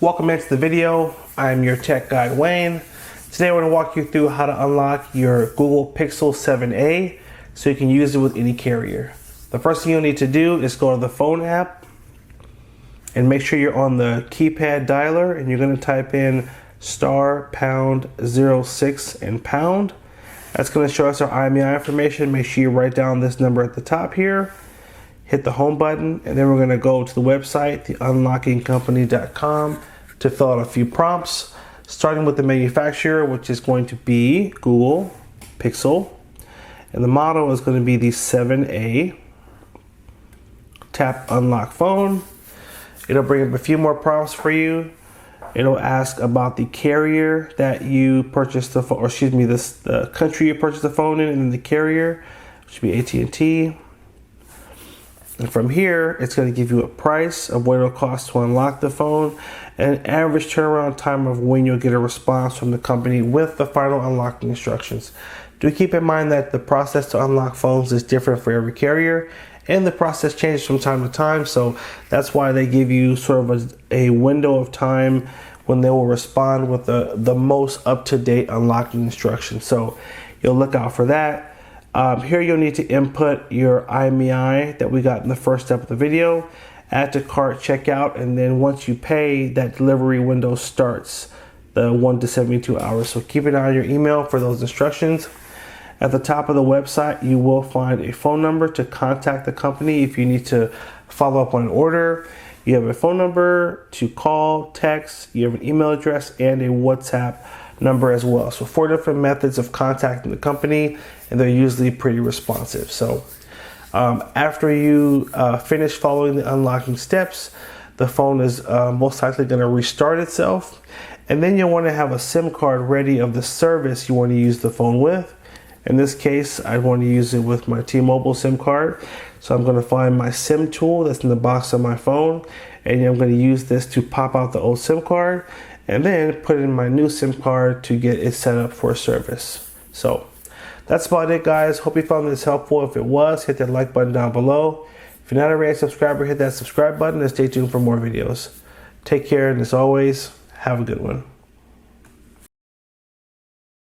Welcome into the video. I'm your tech guide, Wayne. Today we're going to walk you through how to unlock your Google Pixel 7a so you can use it with any carrier. The first thing you'll need to do is go to the phone app and make sure you're on the keypad dialer, and you're going to type in *#06 and pound. That's going to show us our IMEI information. Make sure you write down this number at the top here. Hit the home button, and then we're going to go to the website, theunlockingcompany.com, to fill out a few prompts, starting with the manufacturer, which is going to be Google Pixel, and the model is going to be the 7a. Tap unlock phone. It'll bring up a few more prompts for you. It'll ask about the carrier that you purchased the phone, or excuse me, the country you purchased the phone in, and then the carrier, which should be AT&T. And from here, it's going to give you a price of what it'll cost to unlock the phone, and an average turnaround time of when you'll get a response from the company with the final unlocking instructions. Do keep in mind that the process to unlock phones is different for every carrier, and the process changes from time to time, so that's why they give you sort of a window of time when they will respond with the most up-to-date unlocking instructions. So you'll look out for that. Here you'll need to input your IMEI that we got in the first step of the video, add to cart, checkout, and then once you pay, that delivery window starts, the 1 to 72 hours. So keep an eye on your email for those instructions. At the top of the website, you will find a phone number to contact the company if you need to follow up on an order. You have a phone number to call, text, you have an email address, and a WhatsApp number as well. So 4 different methods of contacting the company, and they're usually pretty responsive. So after you finish following the unlocking steps, the phone is most likely going to restart itself, and then you'll want to have a SIM card ready of the service you want to use the phone with. In this case, I want to use it with my T-Mobile SIM card. So I'm going to find my SIM tool that's in the box of my phone, and I'm going to use this to pop out the old SIM card and then put in my new SIM card to get it set up for service. So that's about it, guys. Hope you found this helpful. If it was, hit that like button down below. If you're not already a subscriber, hit that subscribe button and stay tuned for more videos. Take care, and as always, have a good one.